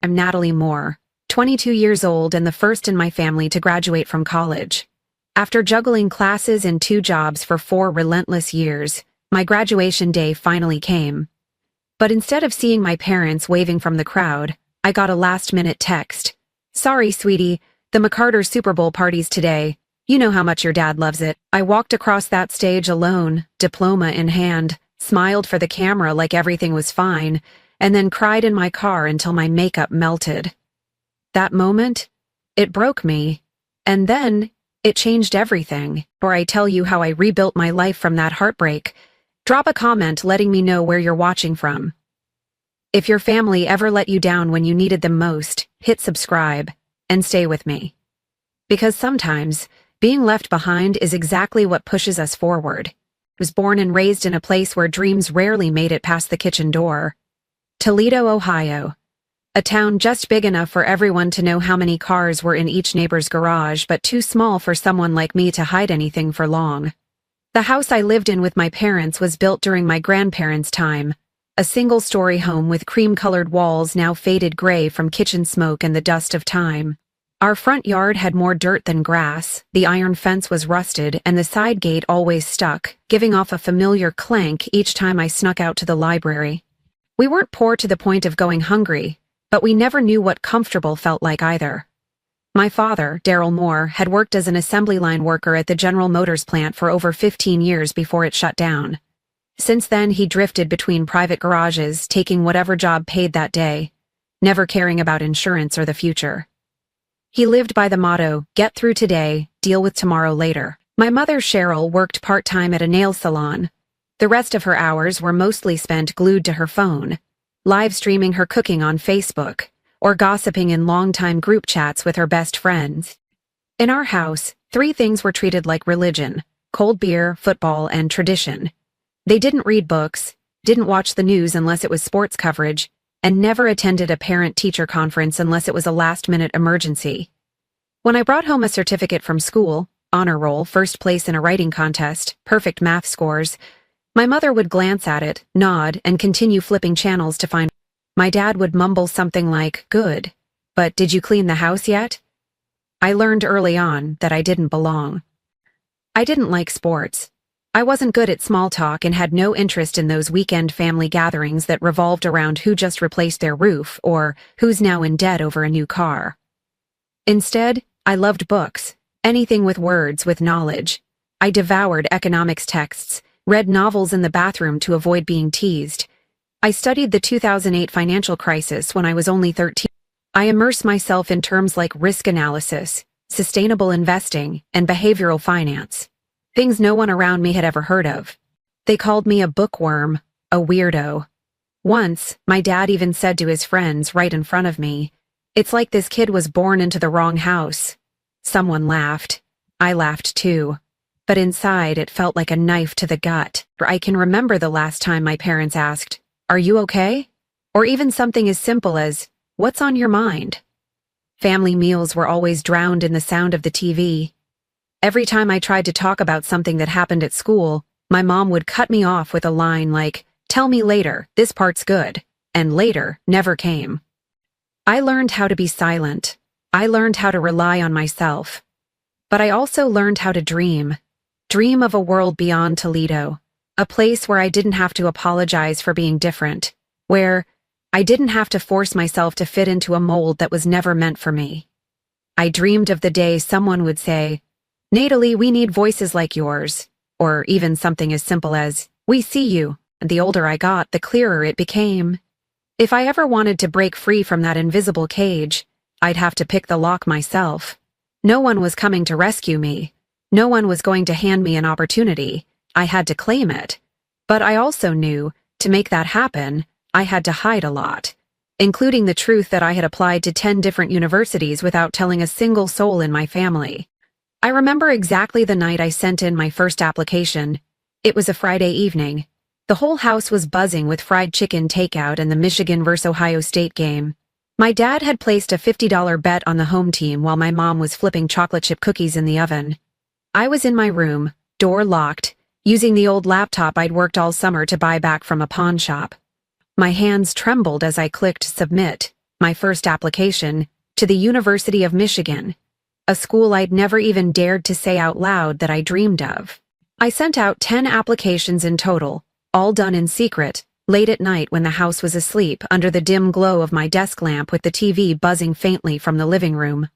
I'm Natalie Moore, 22 years old and the first in my family to graduate from college. After juggling classes and 2 jobs for 4 relentless years, my graduation day finally came. But instead of seeing my parents waving from the crowd, I got a last-minute text. "Sorry, sweetie, the McCarter Super Bowl party's today. You know how much your dad loves it." I walked across that stage alone, diploma in hand, smiled for the camera like everything was fine, and then cried in my car until my makeup melted. That moment, it broke me, and then it changed everything. Before I tell you how I rebuilt my life from that heartbreak, drop a comment letting me know where you're watching from. If your family ever let you down when you needed them most, hit subscribe and stay with me. Because sometimes, being left behind is exactly what pushes us forward. I was born and raised in a place where dreams rarely made it past the kitchen door. Toledo, Ohio. A town just big enough for everyone to know how many cars were in each neighbor's garage, but too small for someone like me to hide anything for long. The house I lived in with my parents was built during my grandparents' time, a single-story home with cream-colored walls now faded gray from kitchen smoke and the dust of time. Our front yard had more dirt than grass, the iron fence was rusted, and the side gate always stuck, giving off a familiar clank each time I snuck out to the library. We weren't poor to the point of going hungry, but we never knew what comfortable felt like either. My father, Daryl Moore, had worked as an assembly line worker at the General Motors plant for over 15 years before it shut down. Since then, he drifted between private garages, taking whatever job paid that day, never caring about insurance or the future. He lived by the motto, "Get through today, deal with tomorrow later." My mother, Cheryl, worked part-time at a nail salon. The rest of her hours were mostly spent glued to her phone, live streaming her cooking on Facebook, or gossiping in long-time group chats with her best friends. In our house, 3 things were treated like religion: cold beer, football, and tradition. They didn't read books, didn't watch the news unless it was sports coverage, and never attended a parent-teacher conference unless it was a last-minute emergency. When I brought home a certificate from school, honor roll, first place in a writing contest, perfect math scores, my mother would glance at it, nod, and continue flipping channels to find. My dad would mumble something like, "Good, but did you clean the house yet?" I learned early on that I didn't belong. I didn't like sports. I wasn't good at small talk and had no interest in those weekend family gatherings that revolved around who just replaced their roof or who's now in debt over a new car. Instead, I loved books, anything with words, with knowledge. I devoured economics texts, read novels in the bathroom to avoid being teased. I studied the 2008 financial crisis when I was only 13. I immersed myself in terms like risk analysis, sustainable investing, and behavioral finance. Things no one around me had ever heard of. They called me a bookworm, a weirdo. Once, my dad even said to his friends right in front of me, "It's like this kid was born into the wrong house." Someone laughed. I laughed too. But inside, it felt like a knife to the gut. I can remember the last time my parents asked, "Are you okay?" Or even something as simple as, "What's on your mind?" Family meals were always drowned in the sound of the TV. Every time I tried to talk about something that happened at school, my mom would cut me off with a line like, "Tell me later, this part's good," and later never came. I learned how to be silent. I learned how to rely on myself. But I also learned how to dream. Dream of a world beyond Toledo, a place where I didn't have to apologize for being different, where I didn't have to force myself to fit into a mold that was never meant for me. I dreamed of the day someone would say, "Natalie, we need voices like yours," or even something as simple as, "We see you," and the older I got, the clearer it became. If I ever wanted to break free from that invisible cage, I'd have to pick the lock myself. No one was coming to rescue me. No one was going to hand me an opportunity. I had to claim it. But I also knew, to make that happen, I had to hide a lot, including the truth that I had applied to 10 different universities without telling a single soul in my family. I remember exactly the night I sent in my first application. It was a Friday evening. The whole house was buzzing with fried chicken takeout and the Michigan vs. Ohio State game. My dad had placed a $50 bet on the home team while my mom was flipping chocolate chip cookies in the oven. I was in my room, door locked, using the old laptop I'd worked all summer to buy back from a pawn shop. My hands trembled as I clicked submit. My first application, to the University of Michigan, a school I'd never even dared to say out loud that I dreamed of. I sent out 10 applications in total, all done in secret, late at night when the house was asleep under the dim glow of my desk lamp with the TV buzzing faintly from the living room.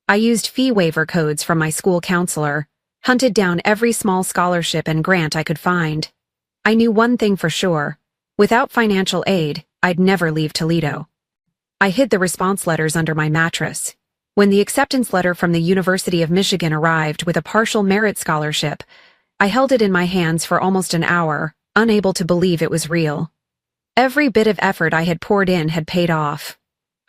I used fee waiver codes from my school counselor, hunted down every small scholarship and grant I could find. I knew one thing for sure: without financial aid, I'd never leave Toledo. I hid the response letters under my mattress. When the acceptance letter from the University of Michigan arrived with a partial merit scholarship, I held it in my hands for almost an hour, unable to believe it was real. Every bit of effort I had poured in had paid off.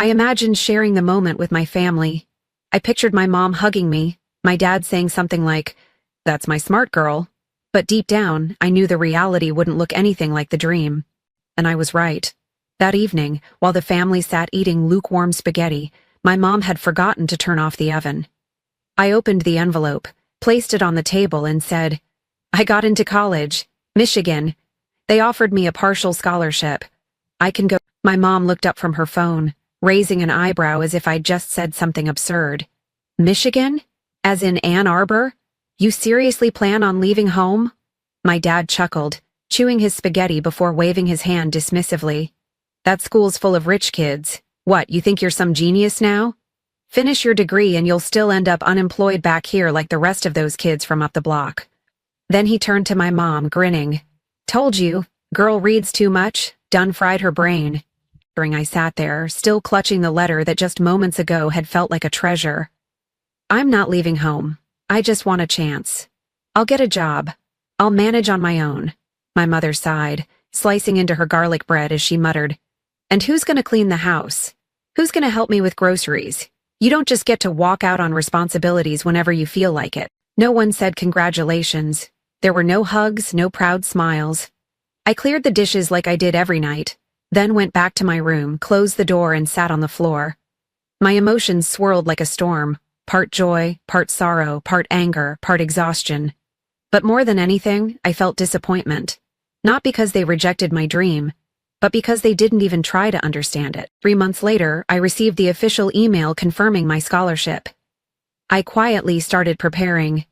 I imagined sharing the moment with my family. I pictured my mom hugging me, my dad saying something like, "That's my smart girl." But deep down, I knew the reality wouldn't look anything like the dream. And I was right. That evening, while the family sat eating lukewarm spaghetti, my mom had forgotten to turn off the oven. I opened the envelope, placed it on the table, and said, "I got into college, Michigan. They offered me a partial scholarship. I can go." My mom looked up from her phone, raising an eyebrow as if I'd just said something absurd. "Michigan? As in Ann Arbor? You seriously plan on leaving home?" My dad chuckled, chewing his spaghetti before waving his hand dismissively. "That school's full of rich kids. What, you think you're some genius now? Finish your degree and you'll still end up unemployed back here like the rest of those kids from up the block." Then he turned to my mom, grinning. "Told you, girl reads too much, done fried her brain." I sat there, still clutching the letter that just moments ago had felt like a treasure. "I'm not leaving home. I just want a chance. I'll get a job. I'll manage on my own." My mother sighed, slicing into her garlic bread as she muttered, "And who's gonna clean the house? Who's gonna help me with groceries? You don't just get to walk out on responsibilities whenever you feel like it." No one said congratulations. There were no hugs, no proud smiles. I cleared the dishes like I did every night, then went back to my room, closed the door, and sat on the floor. My emotions swirled like a storm, part joy, part sorrow, part anger, part exhaustion. But more than anything, I felt disappointment. Not because they rejected my dream, but because they didn't even try to understand it. 3 months later, I received the official email confirming my scholarship. I quietly started preparing.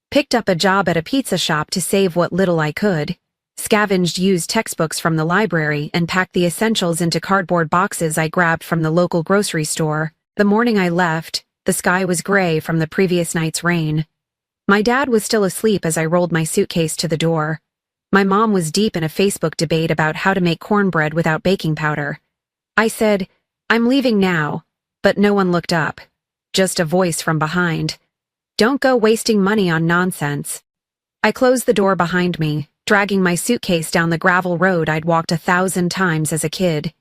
Picked up a job at a pizza shop to save what little I could, scavenged used textbooks from the library, and packed the essentials into cardboard boxes I grabbed from the local grocery store. The morning I left, the sky was gray from the previous night's rain. My dad was still asleep as I rolled my suitcase to the door. My mom was deep in a Facebook debate about how to make cornbread without baking powder. I said, "I'm leaving now," but no one looked up. Just a voice from behind. "Don't go wasting money on nonsense." I closed the door behind me, dragging my suitcase down the gravel road I'd walked 1,000 times as a kid.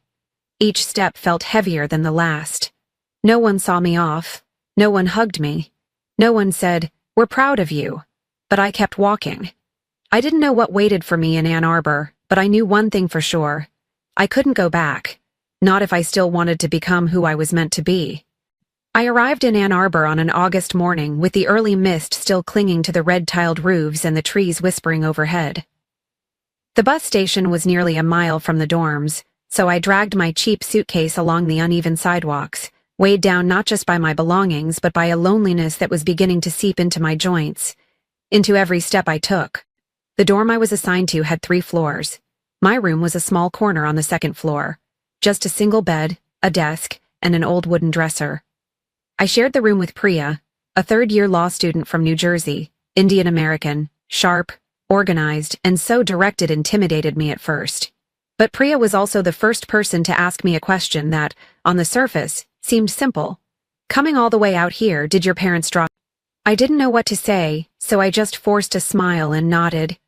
Each step felt heavier than the last. No one saw me off. No one hugged me. No one said, "We're proud of you." But I kept walking. I didn't know what waited for me in Ann Arbor, but I knew one thing for sure. I couldn't go back. Not if I still wanted to become who I was meant to be. I arrived in Ann Arbor on an August morning with the early mist still clinging to the red-tiled roofs and the trees whispering overhead. The bus station was nearly a mile from the dorms, so I dragged my cheap suitcase along the uneven sidewalks, weighed down not just by my belongings but by a loneliness that was beginning to seep into my joints, into every step I took. The dorm I was assigned to had 3 floors. My room was a small corner on the 2nd floor. Just a single bed, a desk, and an old wooden dresser. I shared the room with Priya, a third-year law student from New Jersey, Indian American, sharp, organized, and so direct it intimidated me at first. But Priya was also the first person to ask me a question that, on the surface, seemed simple. "Coming all the way out here, did your parents drop?" I didn't know what to say, so I just forced a smile and nodded.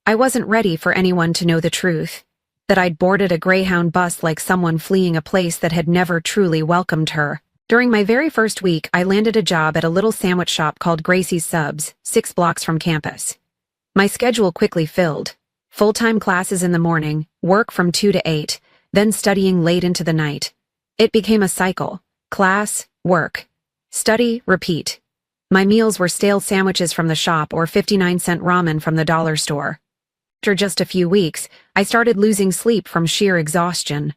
I wasn't ready for anyone to know the truth, that I'd boarded a Greyhound bus like someone fleeing a place that had never truly welcomed her. During my very first week, I landed a job at a little sandwich shop called Gracie's Subs, 6 blocks from campus. My schedule quickly filled. Full-time classes in the morning, work from 2 to 8, then studying late into the night. It became a cycle. Class, work. Study, repeat. My meals were stale sandwiches from the shop or 59-cent ramen from the dollar store. After just a few weeks, I started losing sleep from sheer exhaustion.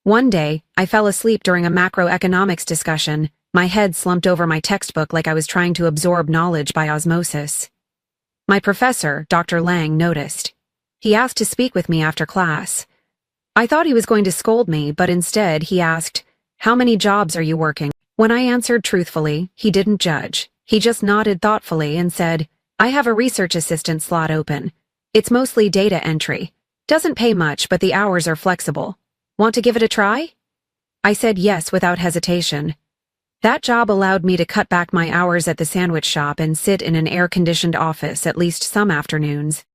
One day, I fell asleep during a macroeconomics discussion, my head slumped over my textbook like I was trying to absorb knowledge by osmosis. My professor, Dr. Lang, noticed. He asked to speak with me after class. I thought he was going to scold me, but instead he asked, "How many jobs are you working?" When I answered truthfully, he didn't judge. He just nodded thoughtfully and said, "I have a research assistant slot open. It's mostly data entry. Doesn't pay much, but the hours are flexible. Want to give it a try?" I said yes without hesitation. That job allowed me to cut back my hours at the sandwich shop and sit in an air-conditioned office at least some afternoons.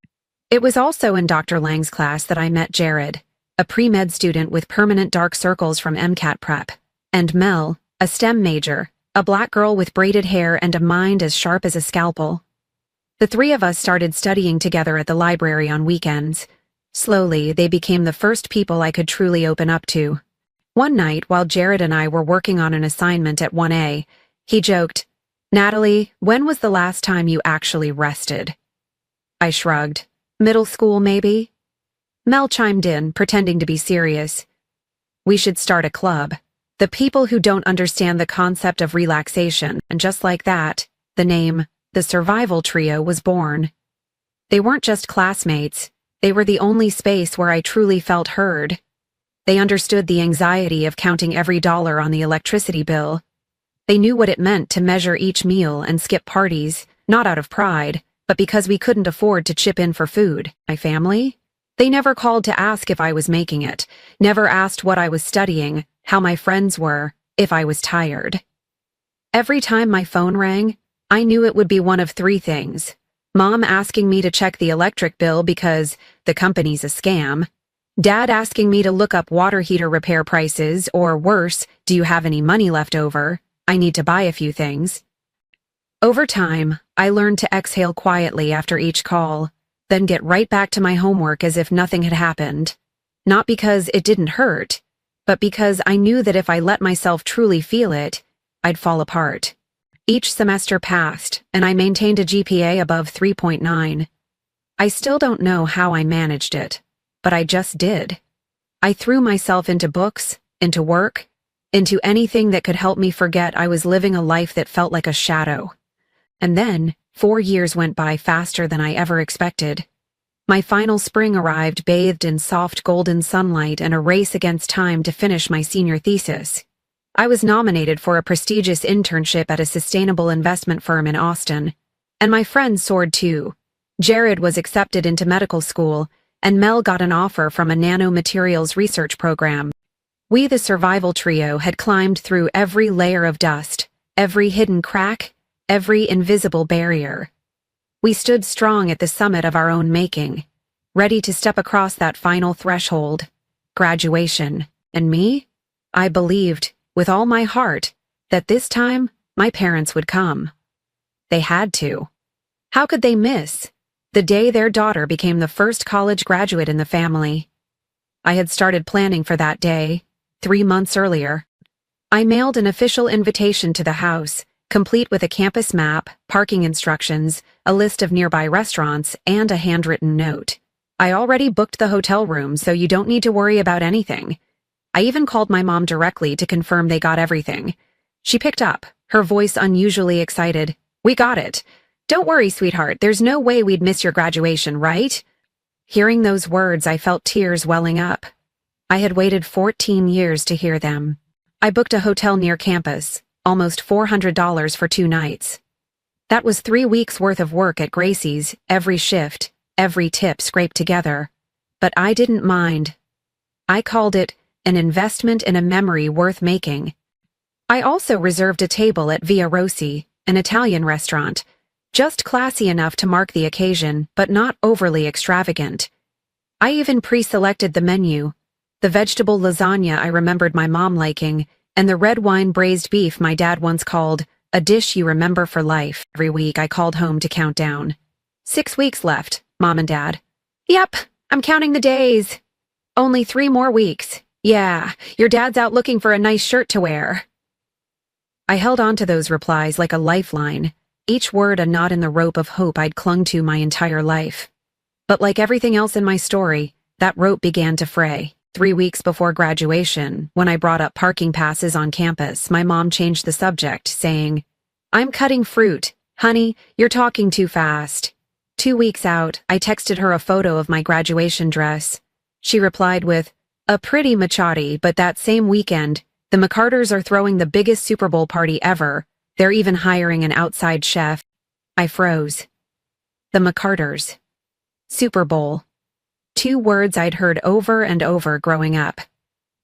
It was also in Dr. Lang's class that I met Jared, a pre-med student with permanent dark circles from MCAT prep, and Mel, a STEM major, a black girl with braided hair and a mind as sharp as a scalpel. The three of us started studying together at the library on weekends. Slowly, they became the first people I could truly open up to. One night, while Jared and I were working on an assignment at 1A, he joked, "Natalie, when was the last time you actually rested?" I shrugged. "Middle school, maybe?" Mel chimed in, pretending to be serious. "We should start a club. The people who don't understand the concept of relaxation," and just like that, the name, the Survival Trio, was born. They weren't just classmates, they were the only space where I truly felt heard. They understood the anxiety of counting every dollar on the electricity bill. They knew what it meant to measure each meal and skip parties, not out of pride, but because we couldn't afford to chip in for food. My family? They never called to ask if I was making it, never asked what I was studying, how my friends were, if I was tired. Every time my phone rang, I knew it would be one of three things. Mom asking me to check the electric bill because the company's a scam. Dad asking me to look up water heater repair prices, or worse, "Do you have any money left over? I need to buy a few things." Over time, I learned to exhale quietly after each call, then get right back to my homework as if nothing had happened. Not because it didn't hurt, but because I knew that if I let myself truly feel it, I'd fall apart. Each semester passed, and I maintained a GPA above 3.9. I still don't know how I managed it, but I just did. I threw myself into books, into work, into anything that could help me forget I was living a life that felt like a shadow. And then, 4 years went by faster than I ever expected. My final spring arrived bathed in soft golden sunlight and a race against time to finish my senior thesis. I was nominated for a prestigious internship at a sustainable investment firm in Austin, and my friends soared too. Jared was accepted into medical school, and Mel got an offer from a nanomaterials research program. We, the Survival Trio, had climbed through every layer of dust, every hidden crack, every invisible barrier. We stood strong at the summit of our own making, ready to step across that final threshold, graduation. And me? I believed, with all my heart, that this time my parents would come. They had to. How could they miss the day their daughter became the first college graduate in the family? I had started planning for that day, 3 months earlier. I mailed an official invitation to the house, complete with a campus map, parking instructions, a list of nearby restaurants, and a handwritten note. I already booked the hotel room, so you don't need to worry about anything. I even called my mom directly to confirm they got everything. She picked up, her voice unusually excited. "We got it. Don't worry, sweetheart, there's no way we'd miss your graduation, right?" Hearing those words, I felt tears welling up. I had waited 14 years to hear them. I booked a hotel near campus, almost $400 for 2 nights. That was 3 weeks' worth of work at Gracie's, every shift, every tip scraped together. But I didn't mind. I called it an investment in a memory worth making. I also reserved a table at Via Rossi, an Italian restaurant, just classy enough to mark the occasion, but not overly extravagant. I even pre-selected the menu, the vegetable lasagna I remembered my mom liking, and the red wine braised beef my dad once called a dish you remember for life. Every week I called home to count down. 6 weeks left, Mom and Dad. "Yep, I'm counting the days. Only 3 more weeks. Yeah, your dad's out looking for a nice shirt to wear." I held on to those replies like a lifeline, each word a knot in the rope of hope I'd clung to my entire life. But like everything else in my story, that rope began to fray. 3 weeks before graduation, when I brought up parking passes on campus, my mom changed the subject, saying, "I'm cutting fruit. Honey, you're talking too fast." 2 weeks out, I texted her a photo of my graduation dress. She replied with, "A pretty machete, but that same weekend, the McCarters are throwing the biggest Super Bowl party ever. They're even hiring an outside chef." I froze. The McCarters. Super Bowl. 2 words I'd heard over and over growing up.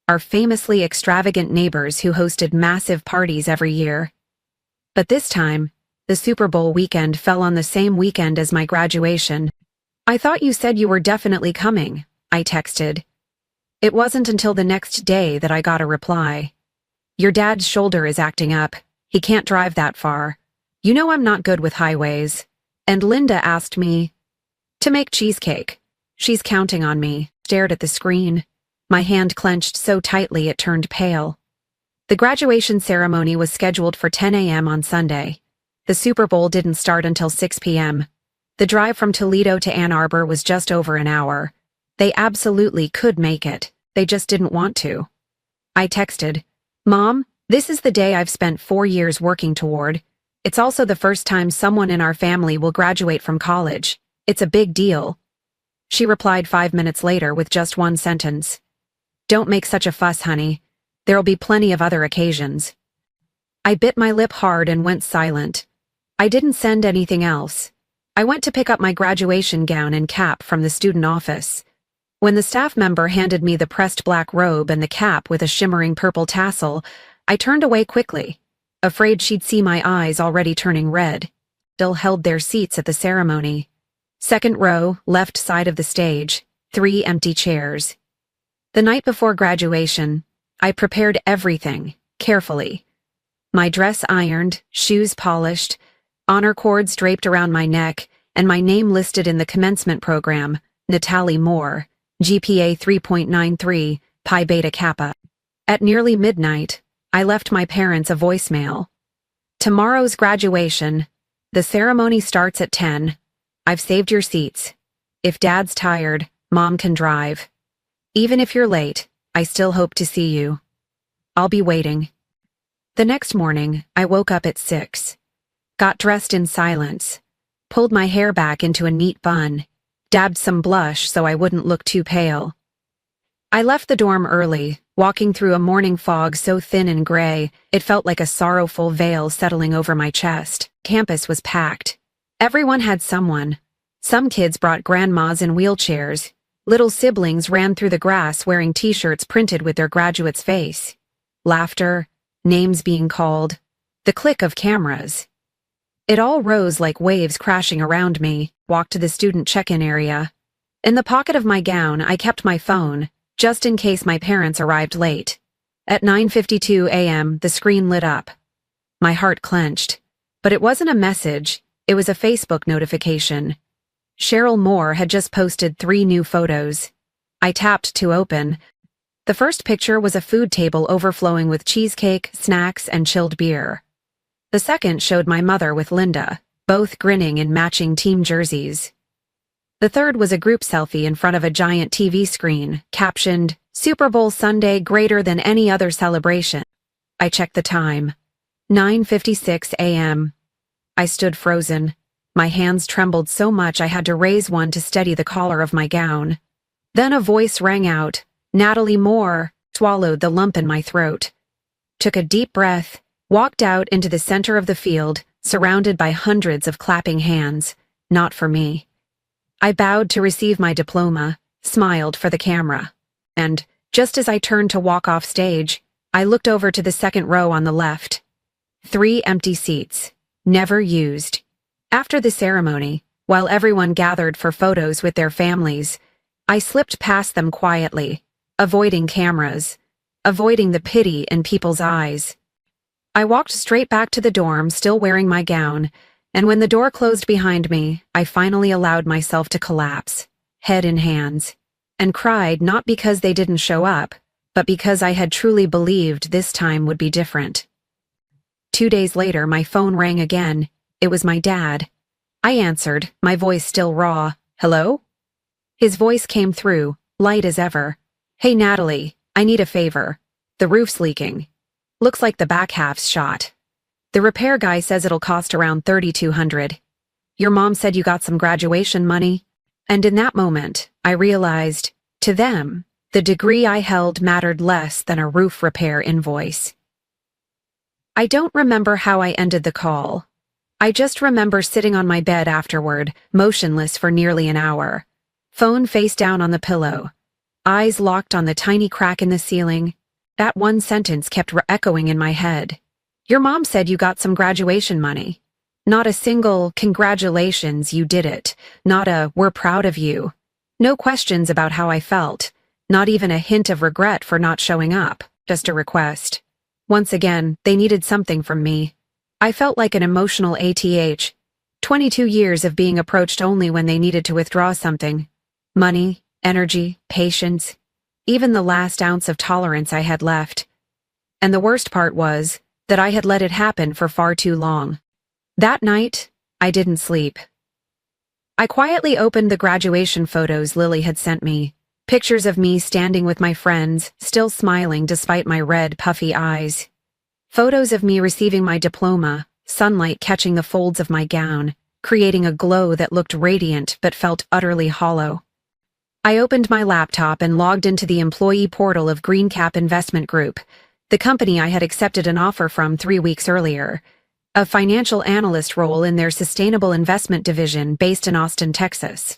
Our famously extravagant neighbors who hosted massive parties every year. But this time, the Super Bowl weekend fell on the same weekend as my graduation. "I thought you said you were definitely coming," I texted. It wasn't until the next day that I got a reply. "Your dad's shoulder is acting up. He can't drive that far. You know I'm not good with highways. And Linda asked me to make cheesecake. She's counting on me." Stared at the screen. My hand clenched so tightly it turned pale. The graduation ceremony was scheduled for 10 a.m. on Sunday. The Super Bowl didn't start until 6 p.m. The drive from Toledo to Ann Arbor was just over an hour. They absolutely could make it. They just didn't want to. I texted, "Mom, this is the day I've spent 4 years working toward. It's also the first time someone in our family will graduate from college. It's a big deal." She replied 5 minutes later with just one sentence. "Don't make such a fuss, honey. There'll be plenty of other occasions." I bit my lip hard and went silent. I didn't send anything else. I went to pick up my graduation gown and cap from the student office. When the staff member handed me the pressed black robe and the cap with a shimmering purple tassel, I turned away quickly, afraid she'd see my eyes already turning red. Still held their seats at the ceremony. Second row, left side of the stage, 3 empty chairs. The night before graduation, I prepared everything, carefully. My dress ironed, shoes polished, honor cords draped around my neck, and my name listed in the commencement program, Natalie Moore, GPA 3.93, Pi Beta Kappa. At nearly midnight, I left my parents a voicemail. "Tomorrow's graduation. The ceremony starts at 10. I've saved your seats. If Dad's tired, Mom can drive. Even if you're late, I still hope to see you. I'll be waiting." The next morning, I woke up at 6. Got dressed in silence. Pulled my hair back into a neat bun. Dabbed some blush so I wouldn't look too pale. I left the dorm early, walking through a morning fog so thin and gray, it felt like a sorrowful veil settling over my chest. Campus was packed. Everyone had someone. Some kids brought grandmas in wheelchairs. Little siblings ran through the grass wearing t-shirts printed with their graduate's face. Laughter, names being called, the click of cameras. It all rose like waves crashing around me. Walked to the student check-in area. In the pocket of my gown, I kept my phone, just in case my parents arrived late. At 9:52 a.m., the screen lit up. My heart clenched. But it wasn't a message, it was a Facebook notification. Cheryl Moore had just posted 3 new photos. I tapped to open. The first picture was a food table overflowing with cheesecake, snacks, and chilled beer. The second showed my mother with Linda, both grinning in matching team jerseys. The third was a group selfie in front of a giant TV screen, captioned, "Super Bowl Sunday greater than any other celebration." I checked the time. 9:56 a.m. I stood frozen. My hands trembled so much I had to raise one to steady the collar of my gown. Then a voice rang out, "Natalie Moore," swallowed the lump in my throat. Took a deep breath, walked out into the center of the field, surrounded by hundreds of clapping hands. Not for me. I bowed to receive my diploma, smiled for the camera. And, just as I turned to walk off stage, I looked over to the second row on the left. 3 empty seats, never used. After the ceremony, while everyone gathered for photos with their families, I slipped past them quietly, avoiding cameras, avoiding the pity in people's eyes. I walked straight back to the dorm, still wearing my gown, and when the door closed behind me, I finally allowed myself to collapse, head in hands, and cried not because they didn't show up, but because I had truly believed this time would be different. 2 days later, my phone rang again. It was my dad. I answered, my voice still raw. "Hello?" His voice came through, light as ever. Hey Natalie, I need a favor. The roof's leaking. Looks like the back half's shot. The repair guy says it'll cost around $3,200. Your mom said you got some graduation money? And in that moment, I realized, to them, the degree I held mattered less than a roof repair invoice. I don't remember how I ended the call. I just remember sitting on my bed afterward, motionless for nearly an hour. Phone face down on the pillow. Eyes locked on the tiny crack in the ceiling. That one sentence kept echoing in my head. Your mom said you got some graduation money. Not a single, congratulations, you did it. Not a, we're proud of you. No questions about how I felt. Not even a hint of regret for not showing up. Just a request. Once again, they needed something from me. I felt like an emotional ATH. 22 years of being approached only when they needed to withdraw something. Money, energy, patience. Even the last ounce of tolerance I had left. And the worst part was that I had let it happen for far too long. That night, I didn't sleep. I quietly opened the graduation photos Lily had sent me. Pictures of me standing with my friends, still smiling despite my red, puffy eyes. Photos of me receiving my diploma, sunlight catching the folds of my gown, creating a glow that looked radiant but felt utterly hollow. I opened my laptop and logged into the employee portal of GreenCap Investment Group, the company I had accepted an offer from 3 weeks earlier, a financial analyst role in their sustainable investment division based in Austin, Texas.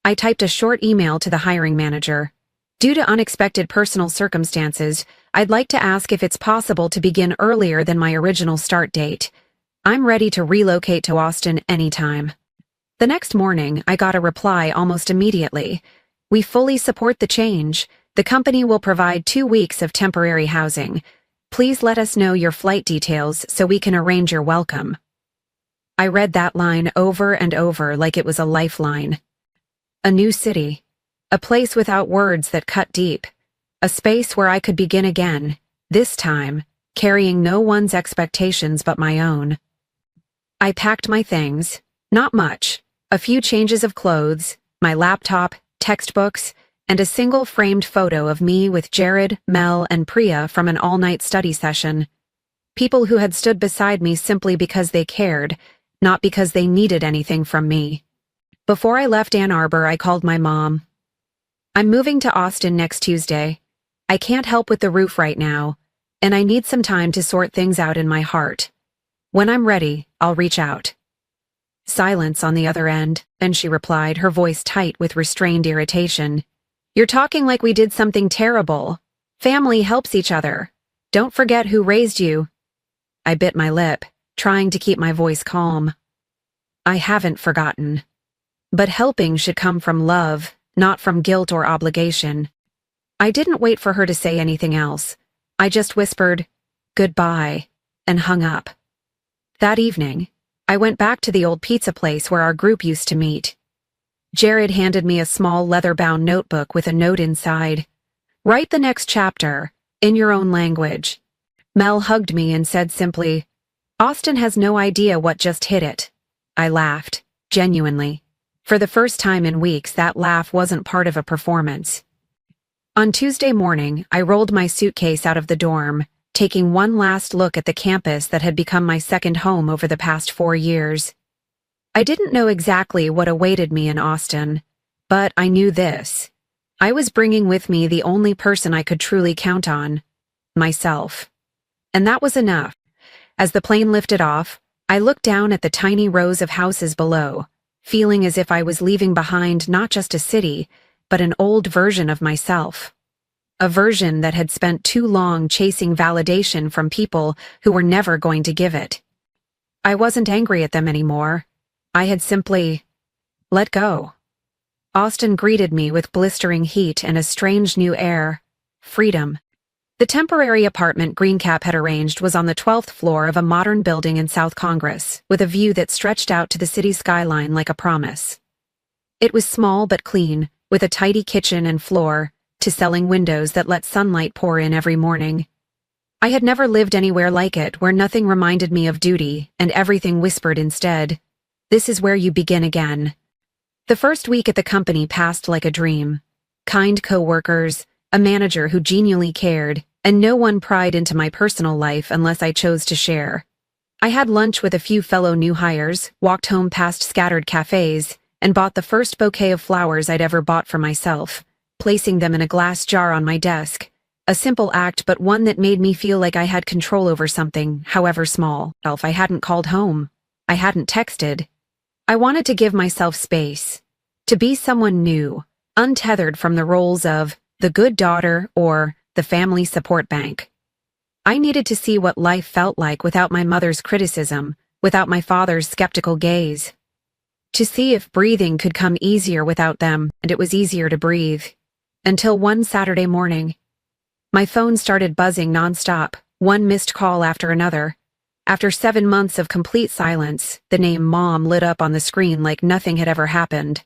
I typed a short email to the hiring manager. Due to unexpected personal circumstances, I'd like to ask if it's possible to begin earlier than my original start date. I'm ready to relocate to Austin anytime. The next morning, I got a reply almost immediately. We fully support the change. The company will provide 2 weeks of temporary housing. Please let us know your flight details so we can arrange your welcome. I read that line over and over like it was a lifeline. A new city. A place without words that cut deep. A space where I could begin again, this time, carrying no one's expectations but my own. I packed my things. Not much. A few changes of clothes, my laptop, textbooks, and a single framed photo of me with Jared, Mel, and Priya from an all-night study session. People who had stood beside me simply because they cared, not because they needed anything from me. Before I left Ann Arbor, I called my mom. I'm moving to Austin next Tuesday. I can't help with the roof right now, and I need some time to sort things out in my heart. When I'm ready, I'll reach out. Silence on the other end, and she replied, her voice tight with restrained irritation. You're talking like we did something terrible. Family helps each other. Don't forget who raised you. I bit my lip, trying to keep my voice calm. I haven't forgotten. But helping should come from love, not from guilt or obligation. I didn't wait for her to say anything else. I just whispered, goodbye, and hung up. That evening, I went back to the old pizza place where our group used to meet. Jared handed me a small leather-bound notebook with a note inside. Write the next chapter, in your own language. Mel hugged me and said simply, Austin has no idea what just hit it. I laughed, genuinely. For the first time in weeks, that laugh wasn't part of a performance. On Tuesday morning, I rolled my suitcase out of the dorm, taking one last look at the campus that had become my second home over the past 4 years. I didn't know exactly what awaited me in Austin, but I knew this. I was bringing with me the only person I could truly count on, myself. And that was enough. As the plane lifted off, I looked down at the tiny rows of houses below, feeling as if I was leaving behind not just a city, but an old version of myself. A version that had spent too long chasing validation from people who were never going to give it. I wasn't angry at them anymore. I had simply let go. Austin greeted me with blistering heat and a strange new air. Freedom. The temporary apartment GreenCap had arranged was on the 12th floor of a modern building in South Congress, with a view that stretched out to the city skyline like a promise. It was small but clean, with a tidy kitchen and floor, to selling windows that let sunlight pour in every morning. I had never lived anywhere like it, where nothing reminded me of duty and everything whispered instead, "This is where you begin again." The first week at the company passed like a dream. Kind co-workers, a manager who genuinely cared, and no one pried into my personal life unless I chose to share. I had lunch with a few fellow new hires, walked home past scattered cafes, and bought the first bouquet of flowers I'd ever bought for myself, placing them in a glass jar on my desk. A simple act, but one that made me feel like I had control over something, however small. I hadn't called home. I hadn't texted. I wanted to give myself space. To be someone new, untethered from the roles of the good daughter or the family support bank. I needed to see what life felt like without my mother's criticism, without my father's skeptical gaze. To see if breathing could come easier without them, and it was easier to breathe. Until one Saturday morning, my phone started buzzing nonstop, one missed call after another. After 7 months of complete silence, the name Mom lit up on the screen like nothing had ever happened.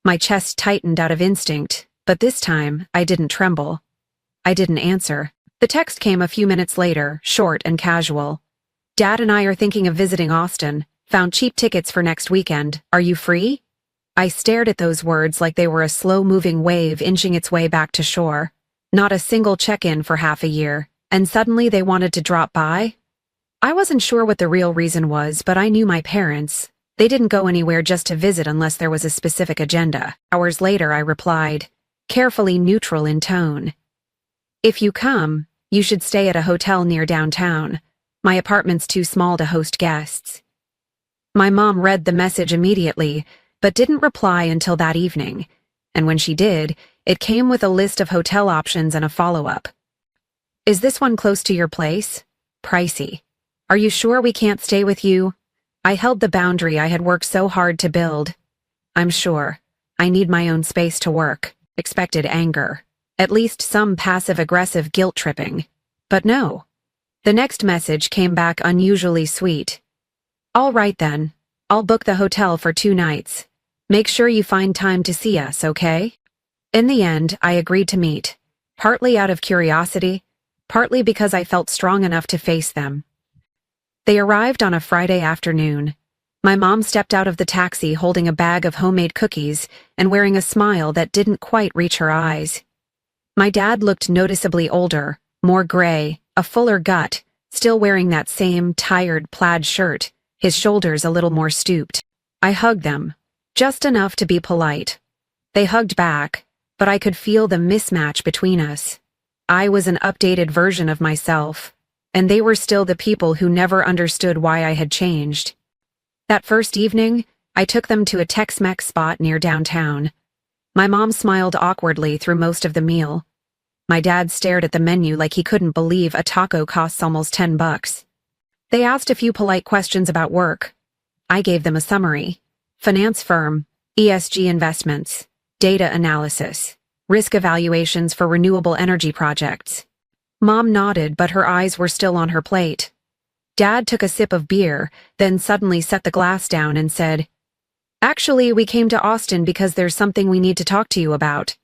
My chest tightened out of instinct, but this time, I didn't tremble. I didn't answer. The text came a few minutes later, short and casual. Dad and I are thinking of visiting Austin. Found cheap tickets for next weekend. Are you free? I stared at those words like they were a slow-moving wave inching its way back to shore. Not a single check-in for half a year, and suddenly they wanted to drop by? I wasn't sure what the real reason was, but I knew my parents. They didn't go anywhere just to visit unless there was a specific agenda. Hours later, I replied, carefully neutral in tone. If you come, you should stay at a hotel near downtown. My apartment's too small to host guests. My mom read the message immediately, but didn't reply until that evening. And when she did, it came with a list of hotel options and a follow-up. Is this one close to your place? Pricey. Are you sure we can't stay with you? I held the boundary I had worked so hard to build. I'm sure. I need my own space to work. Expected anger. At least some passive-aggressive guilt-tripping. But no. The next message came back unusually sweet. All right then. I'll book the hotel for 2 nights. Make sure you find time to see us, okay? In the end, I agreed to meet. Partly out of curiosity, partly because I felt strong enough to face them. They arrived on a Friday afternoon. My mom stepped out of the taxi holding a bag of homemade cookies and wearing a smile that didn't quite reach her eyes. My dad looked noticeably older, more gray, a fuller gut, still wearing that same tired plaid shirt, his shoulders a little more stooped. I hugged them, just enough to be polite. They hugged back, but I could feel the mismatch between us. I was an updated version of myself, and they were still the people who never understood why I had changed. That first evening, I took them to a Tex-Mex spot near downtown. My mom smiled awkwardly through most of the meal. My dad stared at the menu like he couldn't believe a taco costs almost $10. They asked a few polite questions about work. I gave them a summary. Finance firm, ESG investments, data analysis, risk evaluations for renewable energy projects. Mom nodded, but her eyes were still on her plate. Dad took a sip of beer, then suddenly set the glass down and said, "Actually, we came to Austin because there's something we need to talk to you about."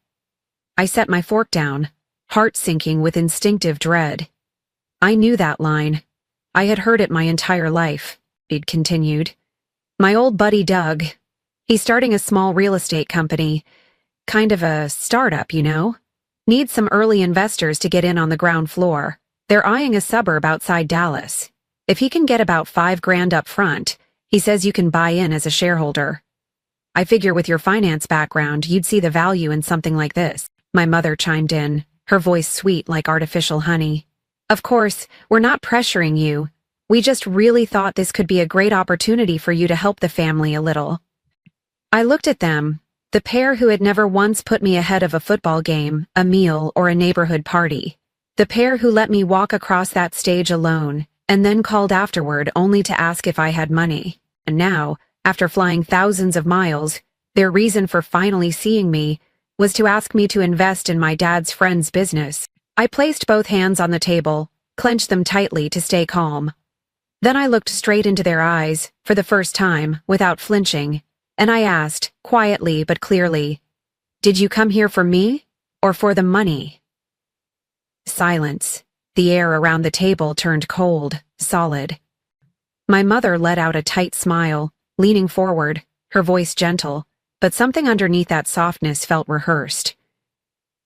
I set my fork down, heart sinking with instinctive dread. I knew that line. I had heard it my entire life, he'd continued. My old buddy Doug. He's starting a small real estate company. Kind of a startup, you know? Needs some early investors to get in on the ground floor. They're eyeing a suburb outside Dallas. If he can get about $5,000 up front, he says you can buy in as a shareholder. I figure with your finance background, you'd see the value in something like this. My mother chimed in, her voice sweet like artificial honey. Of course, we're not pressuring you. We just really thought this could be a great opportunity for you to help the family a little. I looked at them, the pair who had never once put me ahead of a football game, a meal, or a neighborhood party. The pair who let me walk across that stage alone, and then called afterward only to ask if I had money. And now, after flying thousands of miles, their reason for finally seeing me was to ask me to invest in my dad's friend's business. I placed both hands on the table, clenched them tightly to stay calm. Then I looked straight into their eyes, for the first time, without flinching, and I asked, quietly but clearly, "Did you come here for me, or for the money?" Silence. The air around the table turned cold, solid. My mother let out a tight smile, leaning forward, her voice gentle, but something underneath that softness felt rehearsed.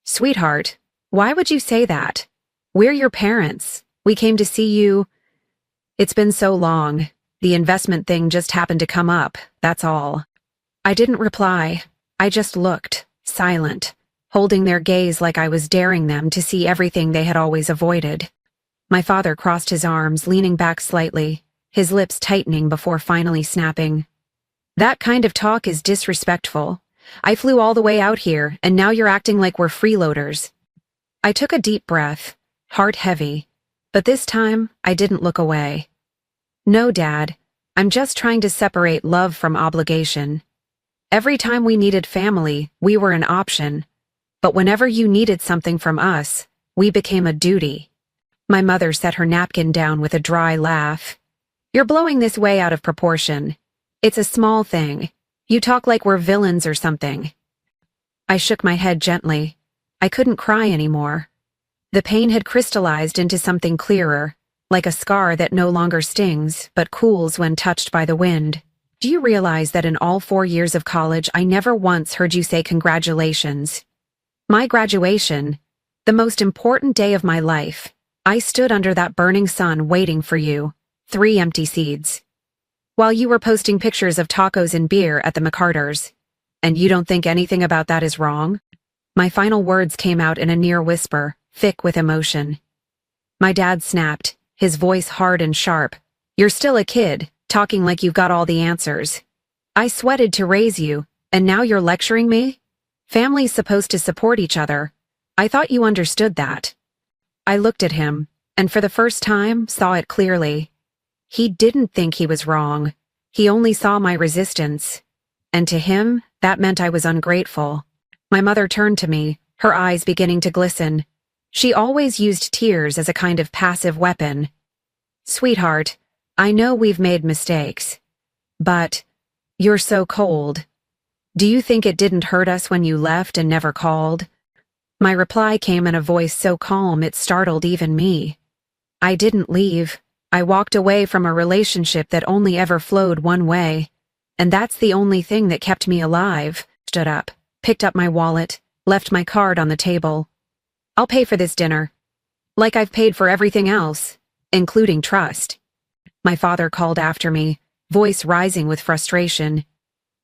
"Sweetheart, Why would you say that? We're your parents. We came to see you. It's been so long. The investment thing just happened to come up, that's all. I didn't reply. I just looked, silent, holding their gaze like I was daring them to see everything they had always avoided. My father crossed his arms, leaning back slightly, his lips tightening before finally snapping. That kind of talk is disrespectful. I flew all the way out here, and now you're acting like we're freeloaders. I took a deep breath, heart heavy, but this time I didn't look away. No, Dad, I'm just trying to separate love from obligation. Every time we needed family, we were an option. But whenever you needed something from us, we became a duty. My mother set her napkin down with a dry laugh. You're blowing this way out of proportion. It's a small thing. You talk like we're villains or something. I shook my head gently. I couldn't cry anymore. The pain had crystallized into something clearer, like a scar that no longer stings but cools when touched by the wind. Do you realize that in all 4 years of college I never once heard you say congratulations? My graduation, the most important day of my life, I stood under that burning sun waiting for you, 3 empty seats. While you were posting pictures of tacos and beer at the McCarters. And you don't think anything about that is wrong? My final words came out in a near whisper, thick with emotion. My dad snapped, his voice hard and sharp. You're still a kid, talking like you've got all the answers. I sweated to raise you, and now you're lecturing me? Family's supposed to support each other. I thought you understood that. I looked at him, and for the first time saw it clearly. He didn't think he was wrong. He only saw my resistance. And to him, that meant I was ungrateful. My mother turned to me, her eyes beginning to glisten. She always used tears as a kind of passive weapon. Sweetheart, I know we've made mistakes. But you're so cold. Do you think it didn't hurt us when you left and never called? My reply came in a voice so calm it startled even me. I didn't leave. I walked away from a relationship that only ever flowed one way. And that's the only thing that kept me alive. Stood up, picked up my wallet, left my card on the table. I'll pay for this dinner. Like I've paid for everything else, including trust. My father called after me, voice rising with frustration.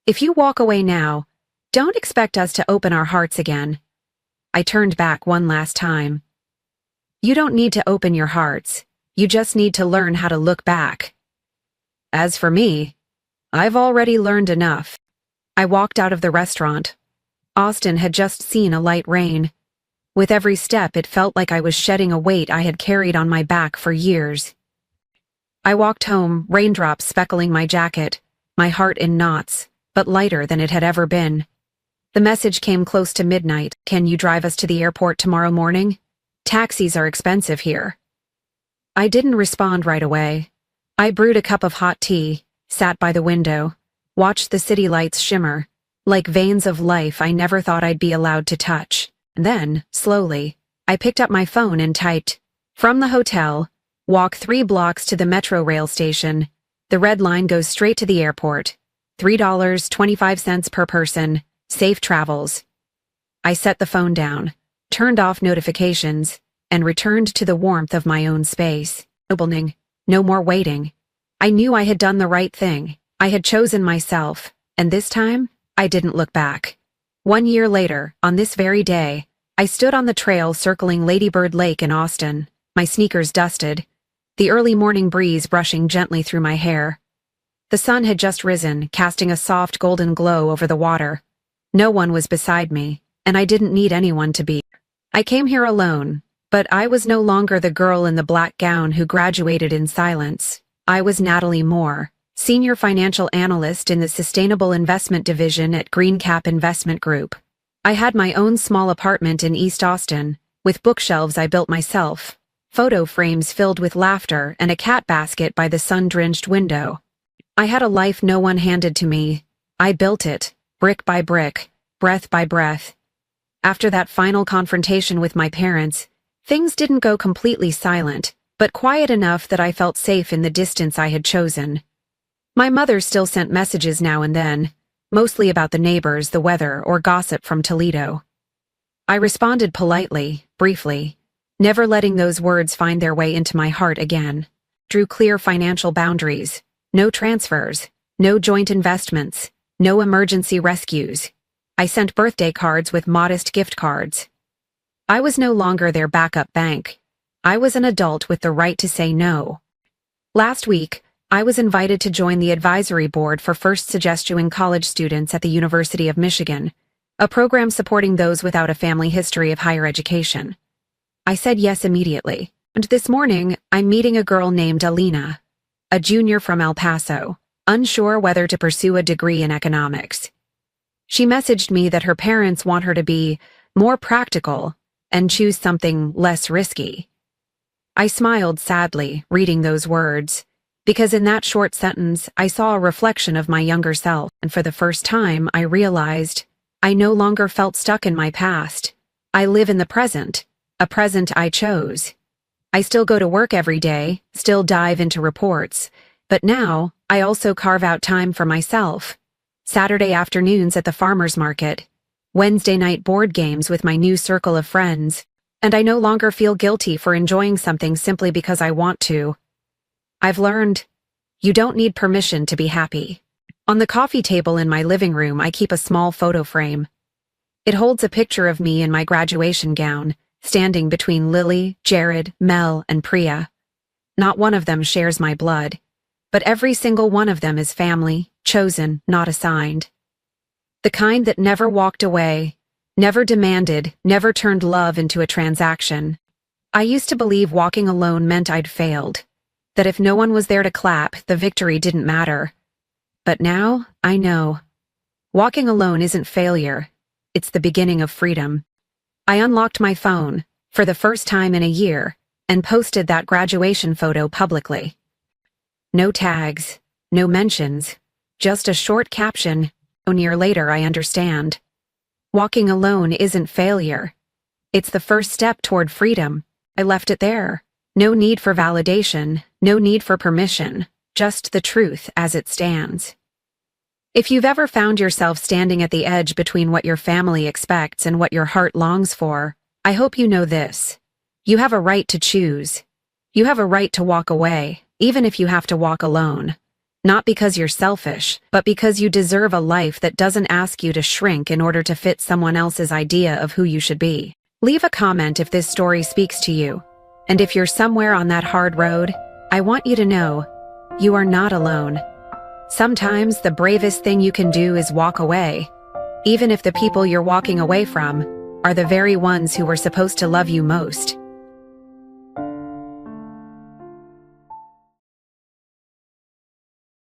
If you walk away now, don't expect us to open our hearts again. I turned back one last time. You don't need to open your hearts. You just need to learn how to look back. As for me, I've already learned enough. I walked out of the restaurant. Austin had just seen a light rain. With every step, it felt like I was shedding a weight I had carried on my back for years. I walked home, raindrops speckling my jacket, my heart in knots, but lighter than it had ever been. The message came close to midnight. Can you drive us to the airport tomorrow morning? Taxis are expensive here. I didn't respond right away. I brewed a cup of hot tea, sat by the window, watched the city lights shimmer, like veins of life I never thought I'd be allowed to touch. Then, slowly, I picked up my phone and typed, from the hotel, walk 3 blocks to the metro rail station. The red line goes straight to the airport. $3.25 per person. Safe travels. I set the phone down, turned off notifications, and returned to the warmth of my own space. No more waiting. I knew I had done the right thing. I had chosen myself, and this time, I didn't look back. 1 year later, on this very day, I stood on the trail circling Lady Bird Lake in Austin, my sneakers dusted, the early morning breeze brushing gently through my hair. The sun had just risen, casting a soft golden glow over the water. No one was beside me, and I didn't need anyone to be. I came here alone, but I was no longer the girl in the black gown who graduated in silence. I was Natalie Moore, Senior Financial Analyst in the Sustainable Investment Division at Greencap Investment Group. I had my own small apartment in East Austin, with bookshelves I built myself, photo frames filled with laughter, and a cat basket by the sun-drenched window. I had a life no one handed to me. I built it, brick by brick, breath by breath. After that final confrontation with my parents, things didn't go completely silent, but quiet enough that I felt safe in the distance I had chosen. My mother still sent messages now and then, mostly about the neighbors, the weather, or gossip from Toledo. I responded politely, briefly, never letting those words find their way into my heart again. Drew clear financial boundaries. No transfers. No joint investments. No emergency rescues. I sent birthday cards with modest gift cards. I was no longer their backup bank. I was an adult with the right to say no. Last week, I was invited to join the advisory board for First Suggestion college students at the University of Michigan, a program supporting those without a family history of higher education. I said yes immediately, and this morning I'm meeting a girl named Alina, a junior from El Paso, unsure whether to pursue a degree in economics. She messaged me that her parents want her to be more practical and choose something less risky. I smiled sadly, reading those words, because in that short sentence I saw a reflection of my younger self, and for the first time I realized I no longer felt stuck in my past. I live in the present, a present I chose. I still go to work every day, still dive into reports, but now I also carve out time for myself. Saturday afternoons at the farmer's market, Wednesday night board games with my new circle of friends, and I no longer feel guilty for enjoying something simply because I want to. I've learned, you don't need permission to be happy. On the coffee table in my living room, I keep a small photo frame. It holds a picture of me in my graduation gown, standing between Lily, Jared, Mel, and Priya. Not one of them shares my blood, but every single one of them is family, chosen, not assigned. The kind that never walked away, never demanded, never turned love into a transaction. I used to believe walking alone meant I'd failed, that if no one was there to clap, the victory didn't matter. But now, I know. Walking alone isn't failure. It's the beginning of freedom. I unlocked my phone, for the first time in a year, and posted that graduation photo publicly. No tags, no mentions, just a short caption. A year later, I understand. Walking alone isn't failure. It's the first step toward freedom. I left it there. No need for validation, no need for permission, just the truth as it stands. If you've ever found yourself standing at the edge between what your family expects and what your heart longs for, I hope you know this. You have a right to choose. You have a right to walk away, even if you have to walk alone. Not because you're selfish, but because you deserve a life that doesn't ask you to shrink in order to fit someone else's idea of who you should be. Leave a comment if this story speaks to you. And if you're somewhere on that hard road, I want you to know, you are not alone. Sometimes the bravest thing you can do is walk away, even if the people you're walking away from are the very ones who were supposed to love you most.